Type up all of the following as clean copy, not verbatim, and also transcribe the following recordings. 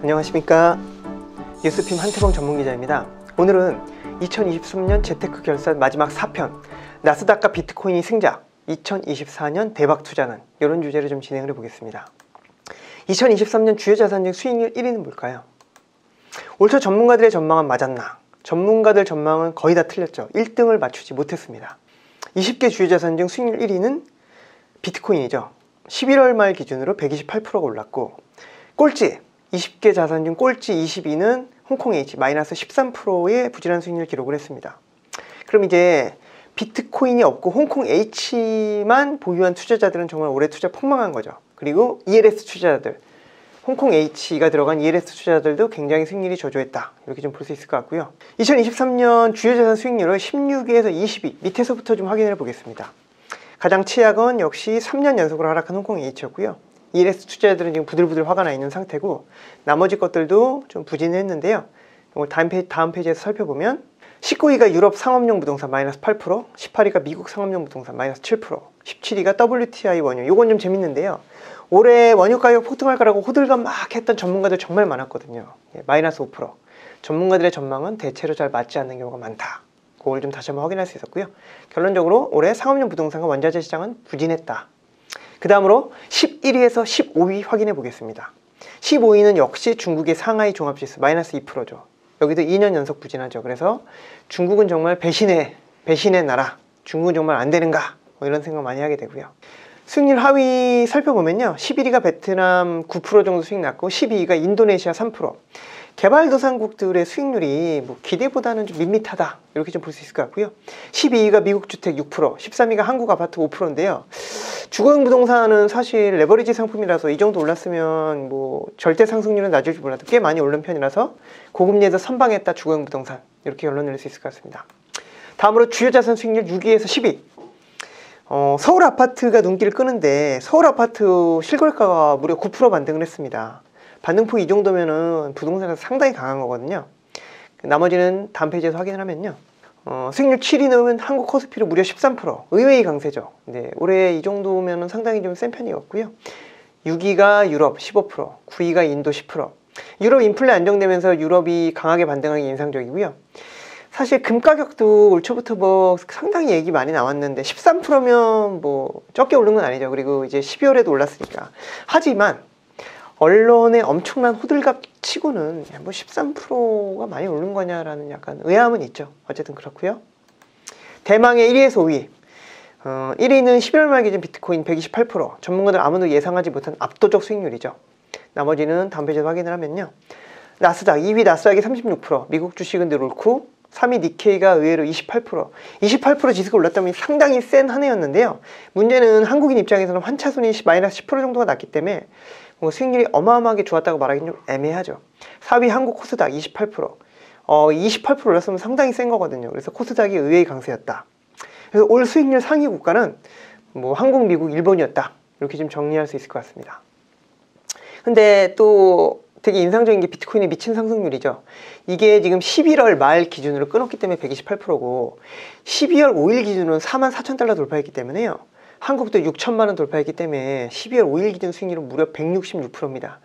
안녕하십니까, 뉴스핌 한태봉 전문기자입니다. 오늘은 2023년 재테크 결산 마지막 4편 나스닥과 비트코인이 승자 2024년 대박 투자는, 이런 주제로 좀 진행을 해보겠습니다. 2023년 주요 자산 중 수익률 1위는 뭘까요? 올 초 전문가들의 전망은 맞았나? 전문가들 전망은 거의 다 틀렸죠. 1등을 맞추지 못했습니다. 20개 주요 자산 중 수익률 1위는 비트코인이죠. 11월 말 기준으로 128%가 올랐고, 꼴찌 20개 자산 중 꼴찌 22는 홍콩 H 마이너스 13%의 부진한 수익률을 기록을 했습니다. 그럼 이제 비트코인이 없고 홍콩 H만 보유한 투자자들은 정말 올해 투자 폭망한 거죠. 그리고 ELS 투자자들, 홍콩 H가 들어간 ELS 투자자들도 굉장히 수익률이 저조했다, 이렇게 좀 볼 수 있을 것 같고요. 2023년 주요 자산 수익률을 16위에서 20위 밑에서부터 좀 확인해 보겠습니다. 가장 최악은 역시 3년 연속으로 하락한 홍콩 H였고요. ELS 투자자들은 지금 부들부들 화가 나 있는 상태고, 나머지 것들도 좀 부진했는데요. 이걸 다음 페이지에서 살펴보면 19위가 유럽 상업용 부동산 마이너스 8%, 18위가 미국 상업용 부동산 마이너스 7%, 17위가 WTI 원유. 요건 좀 재밌는데요. 올해 원유 가격 폭등할 거라고 호들갑 막 했던 전문가들 정말 많았거든요. 마이너스 5%. 전문가들의 전망은 대체로 잘 맞지 않는 경우가 많다. 그걸 좀 다시 한번 확인할 수 있었고요. 결론적으로 올해 상업용 부동산과 원자재 시장은 부진했다. 그 다음으로 11위에서 15위 확인해 보겠습니다. 15위는 역시 중국의 상하이 종합지수 마이너스 2%죠. 여기도 2년 연속 부진하죠. 그래서 중국은 정말 배신의 나라, 중국은 정말 안 되는가, 뭐 이런 생각 많이 하게 되고요. 수익률 하위 살펴보면요, 11위가 베트남 9% 정도 수익 났고, 12위가 인도네시아 3%. 개발도상국들의 수익률이 뭐 기대보다는 좀 밋밋하다, 이렇게 좀 볼 수 있을 것 같고요. 12위가 미국 주택 6%, 13위가 한국 아파트 5%인데요. 주거용 부동산은 사실 레버리지 상품이라서 이 정도 올랐으면 뭐 절대 상승률은 낮을 줄 몰라도 꽤 많이 오른 편이라서 고금리에서 선방했다 주거용 부동산, 이렇게 결론 낼 수 있을 것 같습니다. 다음으로 주요 자산 수익률 6위에서 10위. 서울 아파트가 눈길을 끄는데, 서울 아파트 실거래가가 무려 9% 반등을 했습니다. 반등폭이 이 정도면은 부동산에서 상당히 강한 거거든요. 나머지는 다음 페이지에서 확인을 하면요. 수익률 7위는 한국 코스피로 무려 13%, 의외의 강세죠. 네, 올해 이 정도면은 상당히 좀 센 편이었고요. 6위가 유럽 15%, 9위가 인도 10%. 유럽 인플레 안정되면서 유럽이 강하게 반등한 게 인상적이고요. 사실 금 가격도 올 초부터 뭐 상당히 얘기 많이 나왔는데 13%면 뭐 적게 오른 건 아니죠. 그리고 이제 12월에도 올랐으니까. 하지만 언론의 엄청난 호들갑 치고는 뭐 13%가 많이 오른 거냐라는 약간 의아함은 있죠. 어쨌든 그렇고요. 대망의 1위에서 5위. 1위는 11월 말 기준 비트코인 128%. 전문가들 아무도 예상하지 못한 압도적 수익률이죠. 나머지는 다음 페이지에서 확인을 하면요. 나스닥 2위 나스닥이 36%, 미국 주식은 늘었고, 3위 니케이가 의외로 28% 지수가 올랐다면 상당히 센 한 해였는데요. 문제는 한국인 입장에서는 환차손이 마이너스 10% 정도가 났기 때문에 수익률이 어마어마하게 좋았다고 말하기는 좀 애매하죠. 4위 한국 코스닥 28%. 28% 올랐으면 상당히 센 거거든요. 그래서 코스닥이 의외의 강세였다. 그래서 올 수익률 상위 국가는 뭐 한국, 미국, 일본이었다, 이렇게 좀 정리할 수 있을 것 같습니다. 근데 또 되게 인상적인 게 비트코인의 미친 상승률이죠. 이게 지금 11월 말 기준으로 끊었기 때문에 128%고, 12월 5일 기준으로는 44,000달러 돌파했기 때문에요. 한국도 6천만원 돌파했기 때문에 12월 5일 기준 수익률은 무려 166%입니다.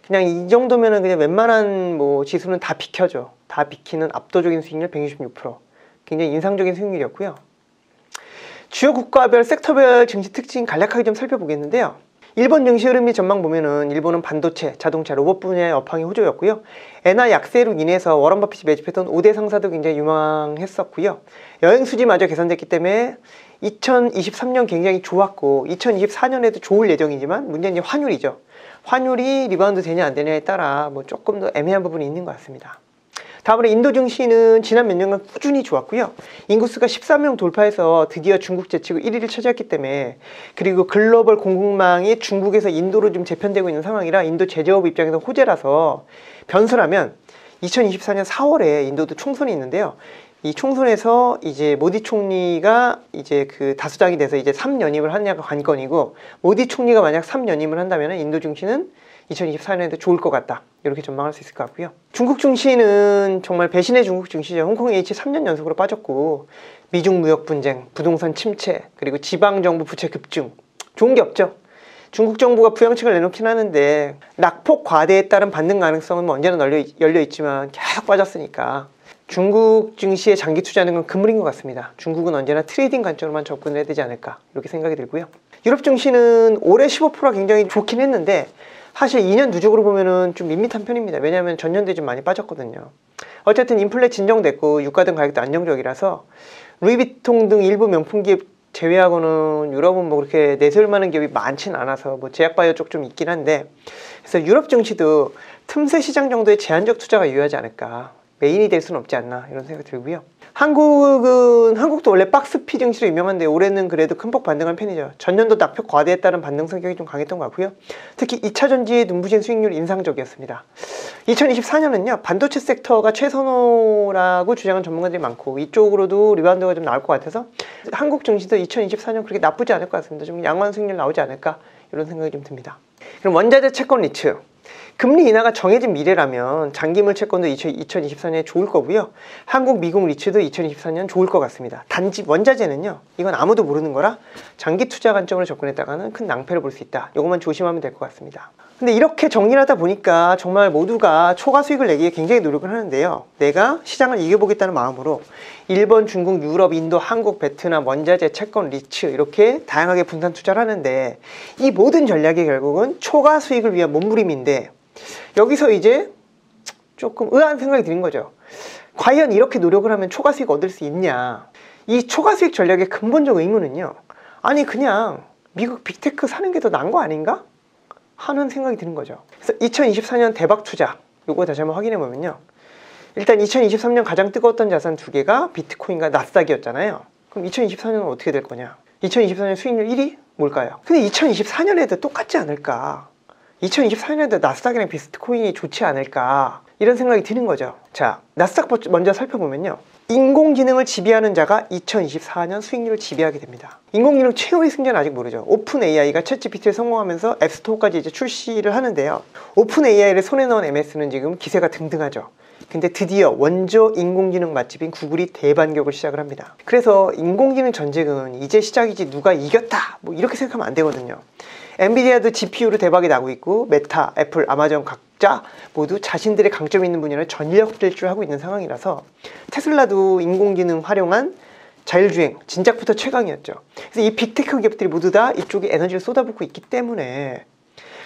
그냥 이 정도면은 그냥 웬만한 뭐 지수는 다 비켜죠. 다 비키는 압도적인 수익률 166%. 굉장히 인상적인 수익률이었고요. 주요 국가별 섹터별 증시 특징 간략하게 좀 살펴보겠는데요. 일본 증시 흐름 및 전망 보면은 일본은 반도체, 자동차, 로봇 분야의 업황이 호조였고요. 엔화 약세로 인해서 워런 버핏이 매집했던 5대 상사도 굉장히 유망했었고요. 여행 수지마저 개선됐기 때문에 2023년 굉장히 좋았고, 2024년에도 좋을 예정이지만 문제는 이제 환율이죠. 환율이 리바운드 되냐 안 되냐에 따라 뭐 조금 더 애매한 부분이 있는 것 같습니다. 다음으로 인도 증시는 지난 몇 년간 꾸준히 좋았고요. 인구수가 13명 돌파해서 드디어 중국 제치고 1위를 차지했기 때문에, 그리고 글로벌 공급망이 중국에서 인도로 좀 재편되고 있는 상황이라 인도 제조업 입장에서 호재라서, 변수라면 2024년 4월에 인도도 총선이 있는데요. 이 총선에서 이제 모디 총리가 이제 그 다수당이 돼서 이제 3연임을 하느냐가 관건이고, 모디 총리가 만약 3연임을 한다면 인도 증시는 2024년에도 좋을 것 같다, 이렇게 전망할 수 있을 것 같고요. 중국 증시는 정말 배신의 중국 증시죠. 홍콩 H 3년 연속으로 빠졌고, 미중 무역 분쟁, 부동산 침체, 그리고 지방정부 부채 급증, 좋은 게 없죠. 중국 정부가 부양책을 내놓긴 하는데 낙폭 과대에 따른 반등 가능성은 뭐 언제나 열려 있지만 계속 빠졌으니까 중국 증시에 장기 투자하는 건 금물인 것 같습니다. 중국은 언제나 트레이딩 관점으로만 접근을 해야 되지 않을까 이렇게 생각이 들고요. 유럽 증시는 올해 15%가 굉장히 좋긴 했는데 사실 2년 누적으로 보면은 좀 밋밋한 편입니다. 왜냐하면 전년도에 좀 많이 빠졌거든요. 어쨌든 인플레 진정됐고 유가 등 가격도 안정적이라서 루이비통 등 일부 명품 기업 제외하고는 유럽은 뭐 그렇게 내세울 만한 기업이 많지는 않아서 뭐 제약바이오 쪽 좀 있긴 한데, 그래서 유럽 증시도 틈새 시장 정도의 제한적 투자가 유효하지 않을까, 메인이 될 수는 없지 않나 이런 생각이 들고요. 한국도 원래 박스피 증시로 유명한데 올해는 그래도 큰 폭 반등한 편이죠. 전년도 낙폭 과대에 따른 반등 성격이 좀 강했던 것 같고요. 특히 2차전지의 눈부신 수익률 인상적이었습니다. 2024년은요 반도체 섹터가 최선호라고 주장하는 전문가들이 많고 이쪽으로도 리바운드가 좀 나올 것 같아서 한국 증시도 2024년 그렇게 나쁘지 않을 것 같습니다. 좀 양호한 수익률 나오지 않을까 이런 생각이 좀 듭니다. 그럼 원자재 채권 리츠, 금리 인하가 정해진 미래라면 장기물 채권도 2024년에 좋을 거고요. 한국 미국 리츠도 2024년 좋을 것 같습니다. 단지 원자재는요, 이건 아무도 모르는 거라 장기 투자 관점으로 접근했다가는 큰 낭패를 볼 수 있다. 이것만 조심하면 될 것 같습니다. 근데 이렇게 정리를 하다 보니까 정말 모두가 초과 수익을 내기에 굉장히 노력을 하는데요. 내가 시장을 이겨보겠다는 마음으로 일본, 중국, 유럽, 인도, 한국, 베트남, 원자재, 채권, 리츠 이렇게 다양하게 분산 투자를 하는데 이 모든 전략이 결국은 초과 수익을 위한 몸부림인데 여기서 이제 조금 의아한 생각이 드는 거죠. 과연 이렇게 노력을 하면 초과 수익 얻을 수 있냐. 이 초과 수익 전략의 근본적 의무는요, 아니 그냥 미국 빅테크 사는 게 더 나은 거 아닌가? 하는 생각이 드는 거죠. 그래서 2024년 대박 투자, 요거 다시 한번 확인해 보면요, 일단 2023년 가장 뜨거웠던 자산 두 개가 비트코인과 나스닥이었잖아요. 그럼 2024년은 어떻게 될 거냐? 2024년 수익률 1위? 뭘까요? 근데 2024년에도 똑같지 않을까? 2024년에도 나스닥이랑 비트코인이 좋지 않을까 이런 생각이 드는 거죠. 자, 나스닥 먼저 살펴보면요, 인공지능을 지배하는 자가 2024년 수익률을 지배하게 됩니다. 인공지능 최후의 승자는 아직 모르죠. 오픈 AI가 챗GPT에 성공하면서 앱스토어까지 이제 출시를 하는데요, 오픈 AI를 손에 넣은 MS는 지금 기세가 등등하죠. 근데 드디어 원조 인공지능 맛집인 구글이 대반격을 시작을 합니다. 그래서 인공지능 전쟁은 이제 시작이지 누가 이겼다 뭐 이렇게 생각하면 안 되거든요. 엔비디아도 GPU로 대박이 나고 있고 메타, 애플, 아마존 각자 모두 자신들의 강점 있는 분야를 전력 질주하고 있는 상황이라서 테슬라도 인공지능 활용한 자율주행 진작부터 최강이었죠. 그래서 이 빅테크 기업들이 모두 다 이쪽에 에너지를 쏟아붓고 있기 때문에,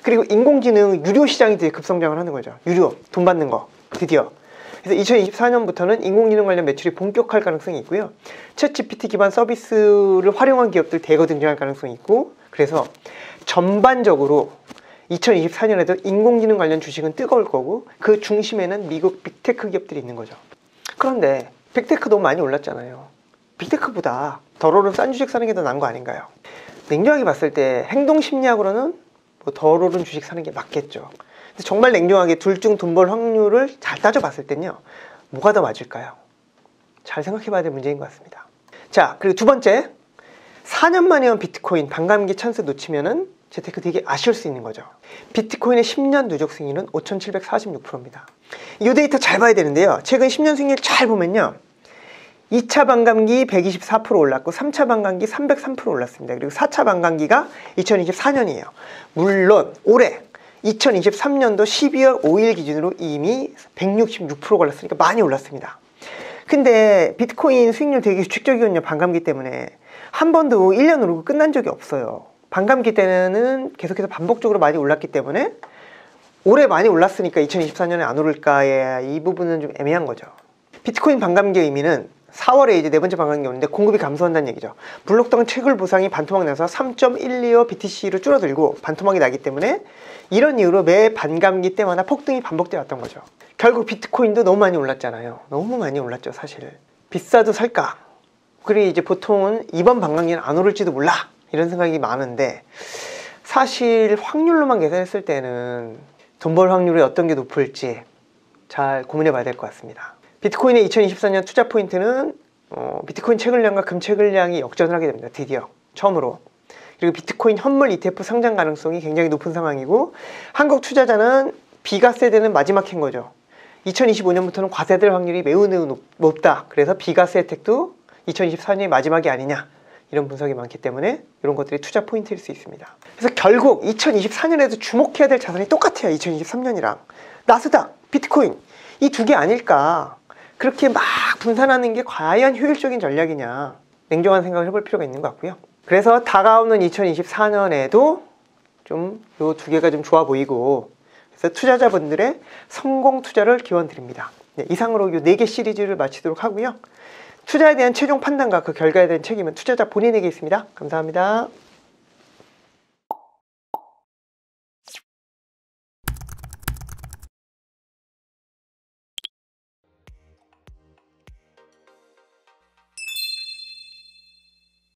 그리고 인공지능 유료 시장이 되게 급성장을 하는 거죠. 유료, 돈 받는 거 드디어. 그래서 2024년부터는 인공지능 관련 매출이 본격화할 가능성이 있고요. 챗GPT 기반 서비스를 활용한 기업들 대거 등장할 가능성이 있고, 그래서 전반적으로 2024년에도 인공지능 관련 주식은 뜨거울 거고 그 중심에는 미국 빅테크 기업들이 있는 거죠. 그런데 빅테크 너무 많이 올랐잖아요. 빅테크보다 덜 오른 싼 주식 사는 게 더 나은 거 아닌가요? 냉정하게 봤을 때 행동 심리학으로는 뭐 덜 오른 주식 사는 게 맞겠죠. 근데 정말 냉정하게 둘 중 돈 벌 확률을 잘 따져봤을 땐요, 뭐가 더 맞을까요? 잘 생각해봐야 될 문제인 것 같습니다. 자, 그리고 두 번째, 4년 만에 온 비트코인 반감기 찬스 놓치면은 재테크 되게 아쉬울 수 있는 거죠. 비트코인의 10년 누적 수익률은 5,746%입니다. 이 데이터 잘 봐야 되는데요, 최근 10년 수익률 잘 보면요, 2차 반감기 124% 올랐고 3차 반감기 303% 올랐습니다. 그리고 4차 반감기가 2024년이에요. 물론 올해 2023년도 12월 5일 기준으로 이미 166%가 올랐으니까 많이 올랐습니다. 근데 비트코인 수익률 되게 규칙적이거든요. 반감기 때문에 한 번도 1년 오르고 끝난 적이 없어요. 반감기 때는 계속해서 반복적으로 많이 올랐기 때문에 올해 많이 올랐으니까 2024년에 안 오를까에 이 부분은 좀 애매한 거죠. 비트코인 반감기의 의미는 4월에 이제 네 번째 반감기 오는데 공급이 감소한다는 얘기죠. 블록당 채굴 보상이 반토막 나서 3.125 BTC로 줄어들고 반토막이 나기 때문에 이런 이유로 매 반감기 때마다 폭등이 반복되어 왔던 거죠. 결국 비트코인도 너무 많이 올랐잖아요. 너무 많이 올랐죠, 사실. 비싸도 살까? 그리고 이제 보통은 이번 반감기는 안 오를지도 몰라 이런 생각이 많은데, 사실 확률로만 계산했을 때는 돈 벌 확률이 어떤 게 높을지 잘 고민해 봐야 될 것 같습니다. 비트코인의 2024년 투자 포인트는 비트코인 채굴량과 금 채굴량이 역전을 하게 됩니다. 드디어 처음으로. 그리고 비트코인 현물 ETF 상장 가능성이 굉장히 높은 상황이고, 한국 투자자는 비과세되는 마지막 행거죠. 2025년부터는 과세될 확률이 매우 높다. 그래서 비과세 혜택도 2024년이 마지막이 아니냐 이런 분석이 많기 때문에 이런 것들이 투자 포인트일 수 있습니다. 그래서 결국 2024년에도 주목해야 될 자산이 똑같아요. 2023년이랑 나스닥, 비트코인 이 두 개 아닐까. 그렇게 막 분산하는 게 과연 효율적인 전략이냐, 냉정한 생각을 해볼 필요가 있는 것 같고요. 그래서 다가오는 2024년에도 좀 이 두 개가 좀 좋아 보이고, 그래서 투자자분들의 성공 투자를 기원드립니다. 네, 이상으로 이 4개 시리즈를 마치도록 하고요. 투자에 대한 최종 판단과 그 결과에 대한 책임은 투자자 본인에게 있습니다. 감사합니다.